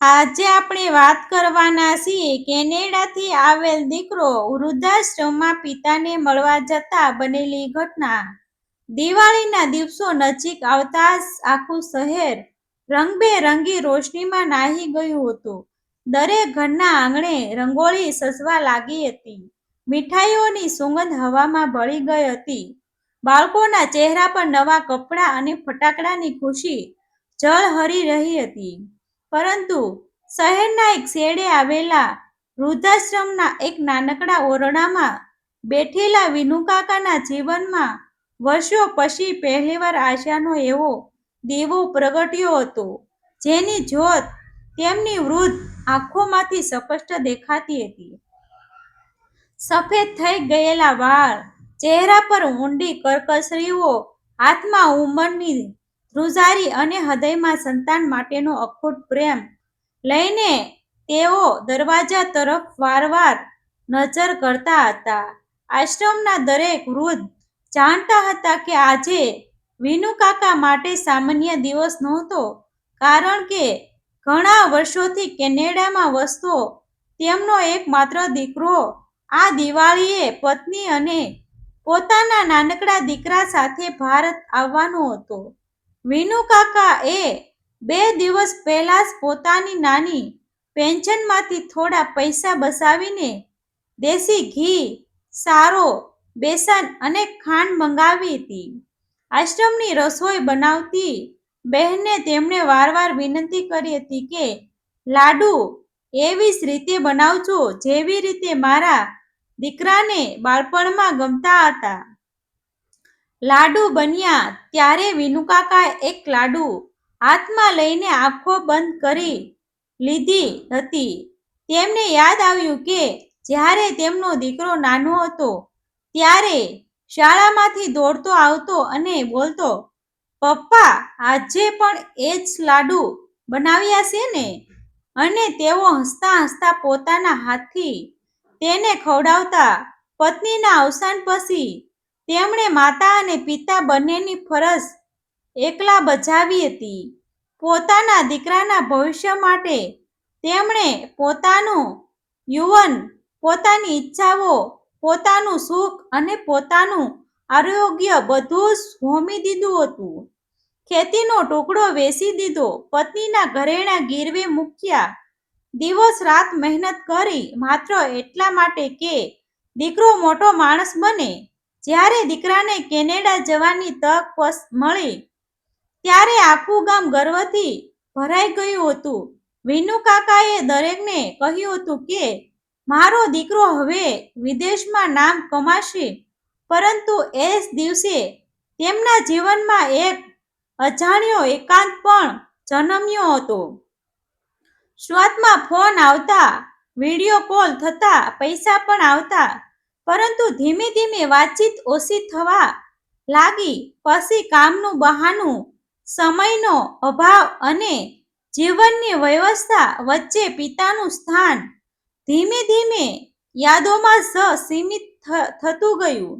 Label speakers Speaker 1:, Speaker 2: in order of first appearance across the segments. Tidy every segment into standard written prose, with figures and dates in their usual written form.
Speaker 1: આજે આપણે વાત કરવાના છીએ કેનેડાથી આવેલ દીકરો વૃદ્ધાશ્રમમાં પિતાને મળવા જતા બનેલી ઘટના। દિવાળીના દિવસો નજીક આવતા આખું શહેર રંગબેરંગી રોશનીમાં નાહી ગયું હતું। દરેક ઘરના આંગણે રંગોળી સજવા લાગી હતી। મીઠાઈઓની સુગંધ હવામાં ભળી ગઈ હતી। બાળકોના ચહેરા પર નવા કપડાં અને ફટાકડાની ખુશી ઝળહળી રહી હતી। પરંતુ શહેરના એક છેડે આવેલા વૃદ્ધાશ્રમના એક નાનકડા ઓરડામાં બેઠેલા વિનુકાકાના જીવનમાં વર્ષો પછી પહેલીવાર આશાનો એવો દીવો પ્રગટ્યો હતો, જેની જ્યોત તેમની વૃદ્ધ આંખોમાંથી સ્પષ્ટ દેખાતી હતી। સફેદ થઈ ગયેલા વાળ, ચહેરા પર ઊંડી કરકસરીઓ, હાથમાં ઉંમરની ધ્રુજારી અને હૃદયમાં સંતાન માટેનો અખૂટ પ્રેમ લઈને તેઓ દરવાજા તરફ વારંવાર નજર કરતા હતા। આશ્રમના દરેક વૃદ્ધ જાણતા હતા કે આજે વિનુકાકા માટે સામાન્ય દિવસ નહોતો, કારણ કે ઘણા વર્ષોથી કેનેડામાં વસતો તેમનો એકમાત્ર દીકરો આ દિવાળીએ પત્ની અને પોતાના નાનકડા દીકરા સાથે ભારત આવવાનો હતો। વિનુકાકા એ 2 દિવસ પહેલા જ પોતાની નાની પેન્શનમાંથી થોડા પૈસા બચાવીને દેશી ઘી, સારો, બેસન અને ખાંડ મંગાવી હતી। આશ્રમની રસોઈ બનાવતી બહેનને તેમણે વારંવાર વિનંતી કરી હતી કે લાડુ એવી જ રીતે બનાવજો જેવી રીતે મારા દીકરાને બાળપણમાં ગમતા હતા। લાડુ બન્યા ત્યારે વિનુકાકાએ એક લાડુ હાથમાં લઈને આંખો બંધ કરી લીધી હતી। તેમને યાદ આવ્યું કે જ્યારે તેમનો દીકરો નાનો હતો ત્યારે શાળામાંથી દોડતો આવતો અને બોલતો, "પપ્પા, આજે પણ એ જ લાડુ બનાવ્યા છે ને?" અને તેઓ હસતા હસતા પોતાના હાથથી તેને ખવડાવતા। પત્નીના અવસાન પછી તેમણે માતા અને પિતા બંનેની ફરજ એકલા બજાવી હતી। પોતાના દીકરાના ભવિષ્ય માટે તેમણે પોતાનું યૌવન, પોતાની ઈચ્છાઓ, પોતાનું સુખ અને પોતાનું આરોગ્ય બધું જ હોમી દીધું હતું। ખેતીનો ટુકડો વેચી દીધો, પત્નીના ઘરેણાં ગીરવે મૂક્યા, દિવસ રાત મહેનત કરી માત્ર એટલા માટે કે દીકરો મોટો માણસ બને। જ્યારે દીકરાને કેનેડા જવાની તક મળી ત્યારે આખું ગામ ગર્વથી ભરાઈ ગયું હતું। વિનુકાકાએ દરેકને કહ્યું હતું કે મારો દીકરો હવે વિદેશમાં નામ કમાશે, પરંતુ એ જ દિવસે તેમના જીવનમાં એક અજાણ્યો એકાંત પણ જન્મ્યો હતો। શરૂઆતમાં ફોન આવતા, વિડીયો કોલ થતા, પૈસા પણ આવતા, પરંતુ ધીમે ધીમે વાતચીત ઓછી થવા લાગી। પછી કામનું બહાનું, સમયનો અભાવ અને જીવનની વ્યસ્તતા વચ્ચે પિતાનું સ્થાન ધીમે ધીમે યાદોમાં જ સીમિત થતું ગયું।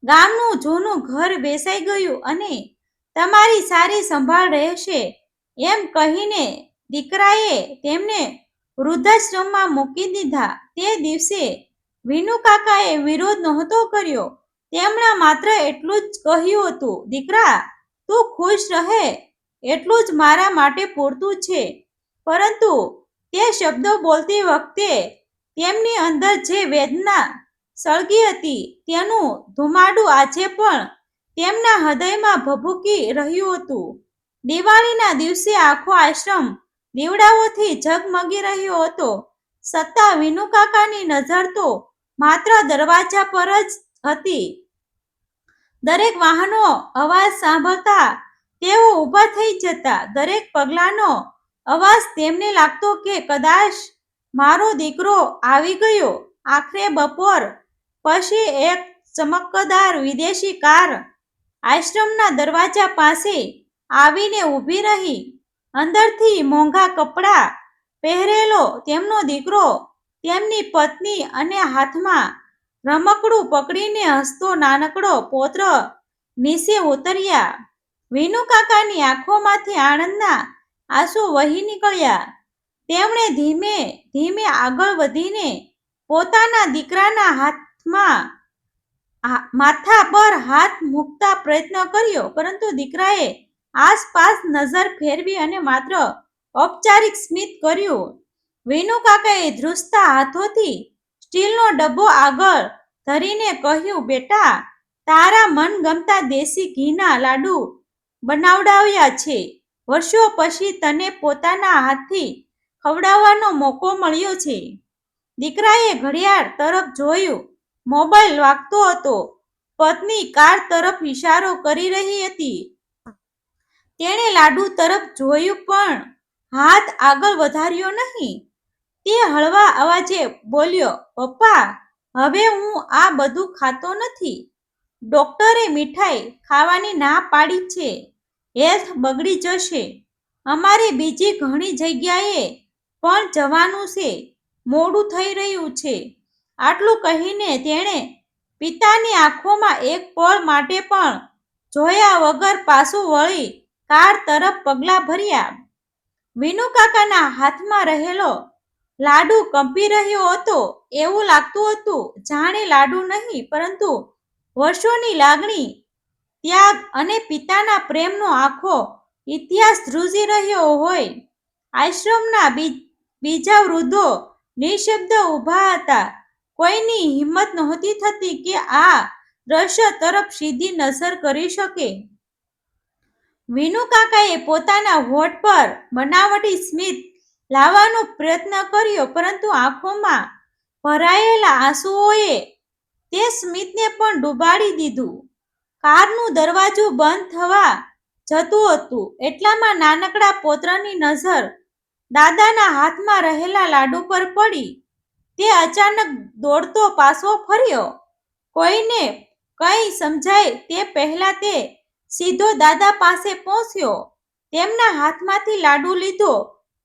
Speaker 1: ગામનું જૂનું ઘર વેચાઈ ગયું અને તમારી સારી સંભાળ રહેશે એમ કહીને દીકરાએ તેમને વૃદ્ધાશ્રમમાં મૂકી દીધા। તે દિવસે વિનુકાકાએ વિરોધ નહોતો કર્યો, તેમણે માત્ર એટલું જ કહ્યું હતું, "દીકરા, તું ખુશ રહે એટલું જ મારા માટે પૂરતું છે." પરંતુ તે શબ્દો બોલતી વખતે તેમની અંદર જે વેદના સળગી હતી તેનું ધુમાડું આજે પણ તેમના હૃદયમાં ભભૂકી રહ્યું હતું। દિવાળીના દિવસે આખો આશ્રમ દીવડાઓથી ઝગમગી રહ્યો હતો, છતાં વિનુકાકાની નજર તો માત્ર દરવાજા પર જ હતી। દરેક વાહનનો અવાજ સાંભળતા તેઓ ઊભા થઈ જતા। દરેક પગલાંનો અવાજ તેમને લાગતો કે કદાચ મારો દીકરો આવી ગયો। આખરે બપોર પછી એક ચમકદાર વિદેશી કાર આશ્રમના દરવાજા પાસે આવીને ઊભી રહી। અંદરથી મોંઘા કપડાં પહેરેલો તેમનો દીકરો, તેમની પત્ની અને હાથમાં રમકડું પકડીને હસતો નાનકડો પૌત્ર નીચે ઉતર્યા। વિનુકાકાની આંખોમાંથી આનંદના આંસુ વહી નીકળ્યા। તેમણે ધીમે ધીમે આગળ વધીને પોતાના દીકરાના માથા પર હાથ મૂકતા પ્રયત્ન કર્યો, પરંતુ દીકરાએ આસપાસ નજર ફેરવી અને માત્ર ઔપચારિક સ્મિત કર્યું. વિનુકાકાએ ધ્રુજતા હાથોથી સ્ટીલનો ડબ્બો આગળ ધરીને કહ્યું, બેટા, તારા મનગમતા દેશી ઘીના લાડુ બનાવડાવ્યા છે. વર્ષો પછી તને પોતાના હાથથી ખવડાવવાનો મોકો મળ્યો છે. દીકરાએ ઘડિયાળ તરફ જોયું. મોબાઈલ વાગતો હતો. પત્ની કાર તરફ ઇશારો કરી રહી હતી. તેણે લાડુ તરફ જોયું પણ હાથ આગળ વધાર્યો નહીં. તે હળવા અવાજે બોલ્યો, પપ્પા, હવે હું આ બધું ખાતો નથી. ડોક્ટરે મીઠાઈ ખાવાની ના પાડી છે. હેલ્થ બગડી જશે. અમારે બીજી ઘણી જગ્યાએ પણ જવાનું છે. મોડું થઈ રહ્યું છે. આટલું કહીને તેણે પિતાની આંખોમાં એક પળ માટે પણ જોયા વગર પાછું વળી કાર તરફ પગલાં ભર્યા. વિનુકાકાના હાથમાં રહેલો લાડુ કંપી રહ્યો હતો. એવું લાગતું હતું જાણે લાડુ નહીં, પરંતુ વર્ષોની લાગણી, ત્યાગ અને પિતાના પ્રેમનો આખો ઇતિહાસ ધ્રુજી રહ્યો હોય. આશ્રમના બીજા વૃદ્ધો નિઃશબ્દ ઊભા હતા. કોઈની હિંમત નહોતી થતી કે આ દ્રશ્ય તરફ સીધી નજર કરી શકે. વિનુકાકાએ પોતાના હોઠ પર બનાવટી સ્મિત લાવવાનો પ્રયત્ન કર્યો, પરંતુ આંખોમાં ભરાયેલા આંસુઓએ તે સ્મિતને પણ ડૂબાડી દીધું. કારનું દરવાજું બંધ થવા જતું હતું. એટલામાં નાનકડા પૌત્રની નજર દાદાના હાથમાં રહેલા લાડુ પર પડી. તે અચાનક દોડતો પાછો ફર્યો. કોઈને કંઈ સમજાય તે પહેલા તે સીધો દાદા પાસે પહોંચ્યો. તેમના હાથમાંથી લાડુ લીધો.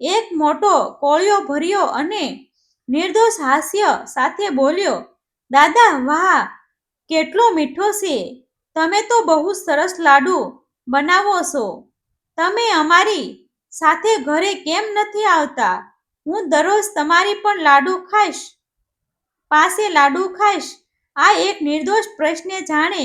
Speaker 1: એક મોટો કોળિયો ભર્યો અને નિર્દોષ હાસ્ય સાથે બોલ્યો, દાદા, વાહ, કેટલો મીઠો છે. તમે તો બહુ સરસ લાડુ બનાવો છો. તમે અમારી સાથે ઘરે કેમ નથી આવતા? હું દરરોજ તમારી પાસે લાડુ ખાઈશ. આ એક નિર્દોષ પ્રશ્ને જાણે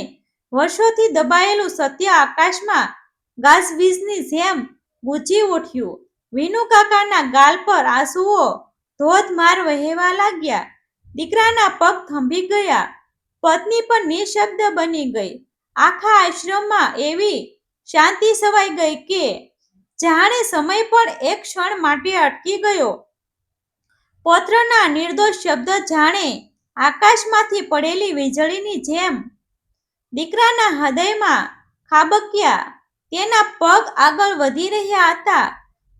Speaker 1: વર્ષોથી દબાયેલું સત્ય આકાશમાં ગાજવીજની જેમ ગૂંજી ઉઠ્યું. વિનુકાકાના ગાલ પર આંસુઓ ધોધમાર વહેવા લાગ્યા. દીકરાના પગ થંભી ગયા. પત્ની પણ નિઃશબ્દ બની ગઈ. આખા આશ્રમમાં એવી શાંતિ છવાઈ ગઈ કે જાણે સમય પણ એક ક્ષણ માટે અટકી ગયો. પૌત્રના નિર્દોષ શબ્દ જાણે આકાશમાંથી પડેલી વીજળીની જેમ દીકરાના હૃદયમાં ખાબક્યા. તેના પગ આગળ વધી રહ્યા હતા,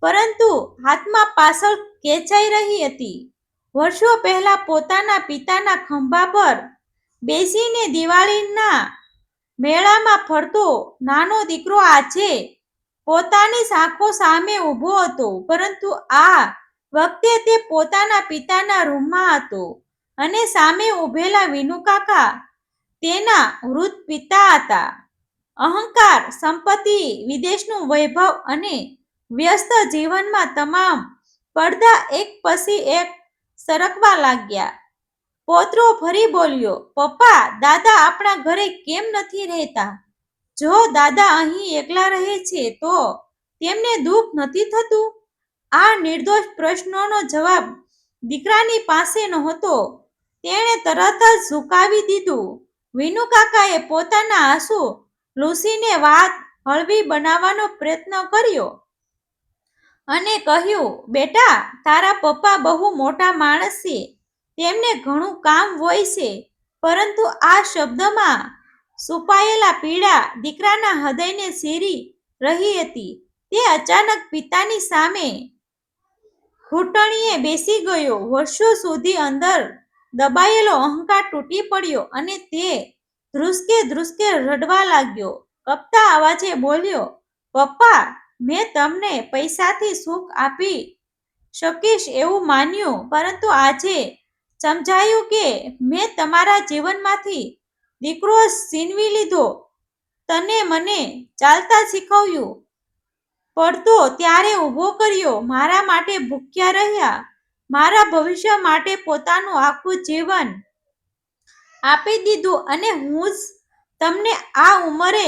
Speaker 1: પરંતુ હાથમાં પાછળ ખેંચાઈ રહી હતી. વર્ષો પહેલા પોતાના પિતાના ખંભા પર બેસીને દિવાળીના મેળામાં ફરતો નાનો દીકરો આજે પોતાની આંખો સામે ઊભો હતો, પરંતુ આ વખતે તે પોતાના પિતાના રૂમમાં હતો અને સામે ઊભેલા વિનુકાકા તેના વૃદ્ધ પિતા હતા. અહંકાર, સંપત્તિ, વિદેશનું વૈભવ અને વ્યસ્ત જીવનમાં તમામ પડદા એક પછી એક સરકવા લાગ્યા. પૌત્રો ફરી બોલ્યો, પપ્પા, દાદા આપણા ઘરે કેમ નથી રહેતા? જો દાદા અહીં એકલા રહે છે તો તેમને દુઃખ નથી થતું? આ નિર્દોષ પ્રશ્નોનો જવાબ દીકરાની પાસે નહોતો. તેણે તરત જ ઝુકાવી દીધું. વિનુકાકાએ પોતાના આંસુ લૂછીને વાત હળવી બનાવવાનો પ્રયત્ન કર્યો અને કહ્યું, બેટા, તારા પપ્પા બહુ મોટા માણસ છે. તેમને ઘણું કામ હોય છે. પરંતુ આ શબ્દમાં છુપાયેલા પીડા દીકરાના હૃદયને ચીરી રહી હતી. તે અચાનક પિતાની સામે ઘૂંટણીએ બેસી ગયો. વર્ષો સુધી અંદર દબાયેલો અહંકાર તૂટી પડ્યો અને તે ધ્રુસકે રડવા લાગ્યો. કપતા અવાજે બોલ્યો, પપ્પા, મેં તમને પૈસાથી સુખ આપી શકીશ એવું માન્યું, પરંતુ આજે સમજાયું કે મેં તમારા જીવનમાંથી દીકરો છીનવી લીધો. તને મને ચાલતા શીખવ્યું, પડતો ત્યારે ઊભો કર્યો, મારા માટે ભૂખ્યા રહ્યા, મારા ભવિષ્ય માટે પોતાનું આખું જીવન આપી દીધું, અને હું જ તમને આ ઉંમરે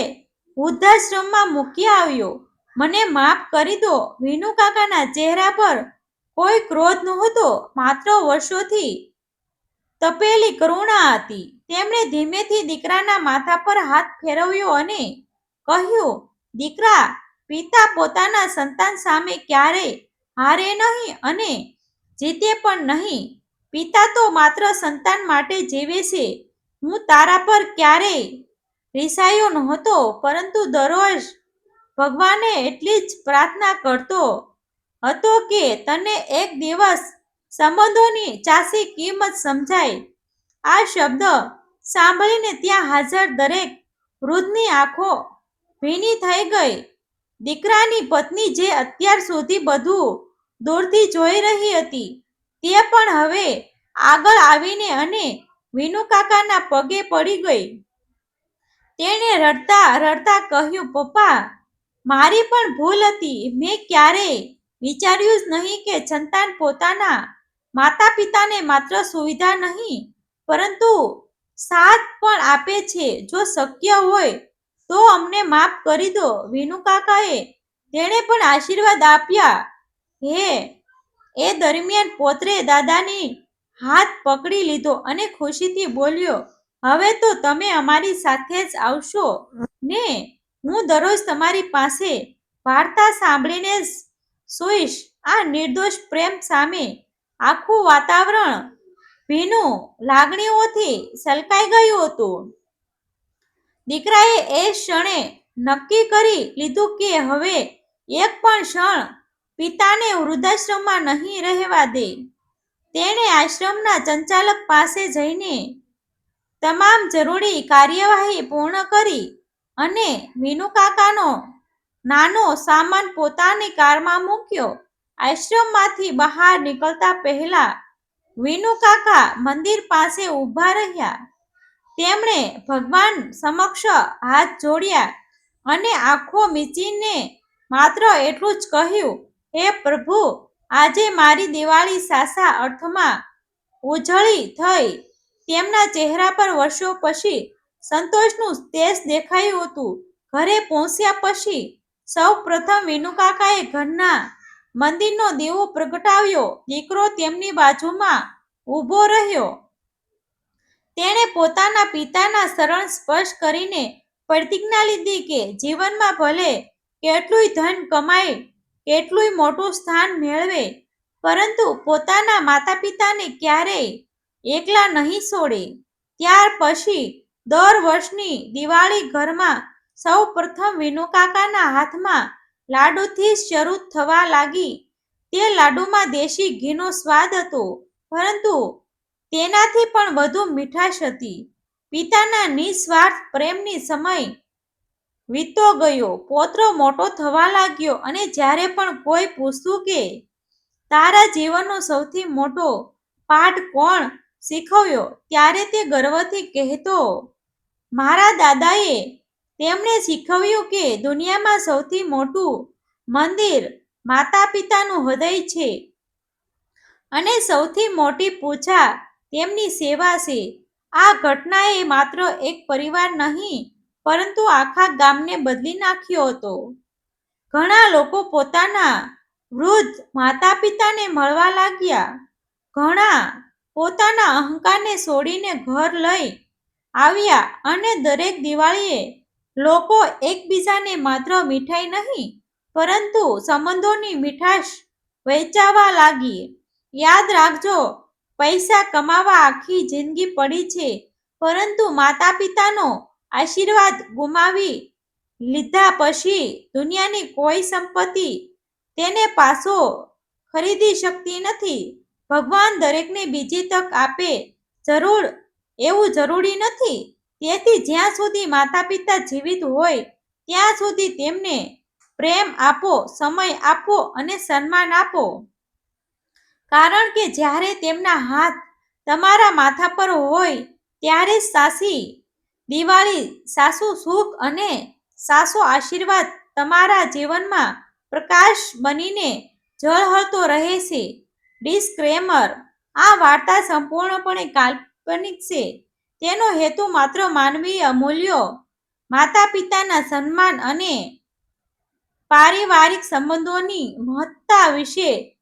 Speaker 1: વૃદ્ધાશ્રમમાં મૂકી આવ્યો. મને માફ કરી દો. વિનુકાકાના ચહેરા પર કોઈ ક્રોધ નહોતો, માત્ર વર્ષોથી તપેલી કરુણા હતી. તેમણે ધીમેથી દીકરાના માથા પર હાથ ફેરવ્યો અને કહ્યું, દીકરા, પિતા પોતાના સંતાન સામે ક્યારેય હારે નહીં અને જીતે પણ નહીં. પિતા તો માત્ર સંતાન માટે જીવે છે. હું તારા પર ક્યારેય રિસાયો નહોતો, પરંતુ દરરોજ ભગવાને એટલી જ પ્રાર્થના કરતો હતો કે તને એક દિવસ સંબંધોની ચાસી કિંમત સમજાય. આ શબ્દ સાંભળીને ત્યાં હાજર દરેક વૃદ્ધની આંખો ભીની થઈ ગઈ. દીકરાની પત્ની, જે અત્યાર સુધી બધું દૂરથી જોઈ રહી હતી, તે પણ હવે આગળ આવીને અને વિનુકાકાના પગે પડી ગઈ. તેણે રડતા રડતા કહ્યું, પપ્પા, મારી પણ ભૂલ હતી. મેં ક્યારેય વિચાર્યું જ નહીં કે સંતાન પોતાના માતા પિતાને માત્ર સુવિધા નહીં, પરંતુ સાથ પણ આપે છે. જો શક્ય હોય તો અમને માફ કરી દો. વિનુકાકાએ તેણે પણ આશીર્વાદ આપ્યા. એ દરમિયાન પોતરે દાદાની હાથ પકડી લીધો અને ખુશીથી બોલ્યો, હવે તો તમે અમારી સાથે જ આવશો ને? હું દરરોજ તમારી પાસે વાર્તા સાંભળીને જ સૂઈશ. આ નિર્દોષ પ્રેમ સામે આખું વાતાવરણ ભીનું લાગણીઓથી છલકાઈ ગયું હતું. દીકરાએ એ ક્ષણે નક્કી કરી લીધું કે હવે એક પણ ક્ષણ પિતાને વૃદ્ધાશ્રમમાં નહીં રહેવા દે. તેણે આશ્રમના સંચાલક પાસે જઈને તમામ જરૂરી કાર્યવાહી પૂર્ણ કરી અને વિનુકાકાનો નાનો સામાન પોતાની કારમાં મૂક્યો. આશ્રમમાંથી બહાર નીકળતા પહેલા વિનુકાકા મંદિર પાસે ઊભા રહ્યા. તેમણે ભગવાન સમક્ષ હાથ જોડ્યા અને આંખો મીચીને માત્ર એટલું જ કહ્યું, હે પ્રભુ, આજે મારી દિવાળી સાચા અર્થમાં ઉજળી થઈ. તેમના ચહેરા પર વર્ષો પછી સંતોષનું તેજ દેખાયું હતું. ઘરે પહોંચ્યા પછી સૌ પ્રથમ વિનુકાકાએ ઘરના મંદિરનો દીવો પ્રગટાવ્યો. દીકરો તેમની બાજુમાં ઊભો રહ્યો. તેણે પોતાના પિતાના ચરણ સ્પર્શ કરીને પ્રતિજ્ઞા લીધી કે જીવનમાં ભલે કેટલુંય ધન કમાય, કેટલુંય મોટું સ્થાન મેળવે, પરંતુ પોતાના માતા પિતાને ક્યારેય એકલા નહીં છોડે. ત્યાર પછી દર વર્ષની દિવાળી ઘરમાં સૌ પ્રથમ વિનુકાકાના હાથમાં લાડુથી શરૂ થવા લાગી. તે લાડુમાં દેશી ઘીનો સ્વાદ હતો, પરંતુ તેનાથી પણ વધુ મીઠાશ હતી. પિતાના નિસ્વાર્થ પ્રેમની સમય વીતતો ગયો. પૌત્ર મોટો થવા લાગ્યો અને જ્યારે પણ કોઈ પૂછતું કે તારા જીવનનો સૌથી મોટો પાઠ કોણ શીખવ્યો, ત્યારે તે ગર્વથી કહેતો, મારા દાદાએ. તેમણે શીખવ્યું કે દુનિયામાં સૌથી મોટું મંદિર માતા પિતાનું હૃદય છે અને સૌથી મોટી પૂજા તેમની સેવા છે. આ ઘટનાએ માત્ર એક પરિવાર નહીં, પરંતુ આખા ગામને બદલી નાખ્યો હતો. ઘણા લોકો પોતાના વૃદ્ધ માતા પિતાને મળવા લાગ્યા. ઘણા પોતાના અહંકારને છોડીને ઘર લઈ આવ્યા અને દરેક દિવાળીએ લોકો એકબીજાને માત્ર મીઠાઈ નહીં, પરંતુ સંબંધોની મીઠાશ વહેંચવા લાગી. યાદ રાખજો, પૈસા કમાવા આખી જિંદગી પડી છે, પરંતુ માતા પિતાનો આશીર્વાદ ગુમાવી લીધા પછી દુનિયાની કોઈ સંપત્તિ તેને પાછો ખરીદી શકતી નથી. ભગવાન દરેકને બીજી તક આપે એવું જરૂરી નથી. તેથી જ્યાં સુધી માતા પિતા જીવિત હોય ત્યાં સુધી તેમને પ્રેમ આપો, સમય આપો અને સન્માન આપો. કારણ કે જ્યારે તેમના હાથ તમારા માથા પર હોય ત્યારે જ સાચી દિવાળી, સાચું સુખ અને સાચો આશીર્વાદ તમારા જીવનમાં પ્રકાશ બનીને ઝળહળતો રહે છે. ડિસ્ક્લેમર: આ વાર્તા સંપૂર્ણપણે કાલ્પનિક છે. તેનો હેતુ માત્ર માનવીય મૂલ્યો, માતા-પિતાના સન્માન અને પારિવારિક સંબંધોની મહત્તા વિશે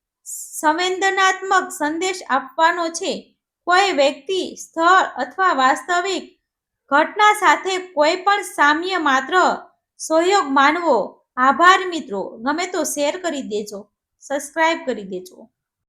Speaker 1: સંવેદનાત્મક સંદેશ આપવાનો છે. કોઈ વ્યક્તિ, સ્થળ અથવા વાસ્તવિક ઘટના સાથે કોઈ પણ સામ્ય માત્ર સહયોગ માનવો. આભાર મિત્રો. ગમે તો શેર કરી દેજો, સબસ્ક્રાઇબ કરી દેજો.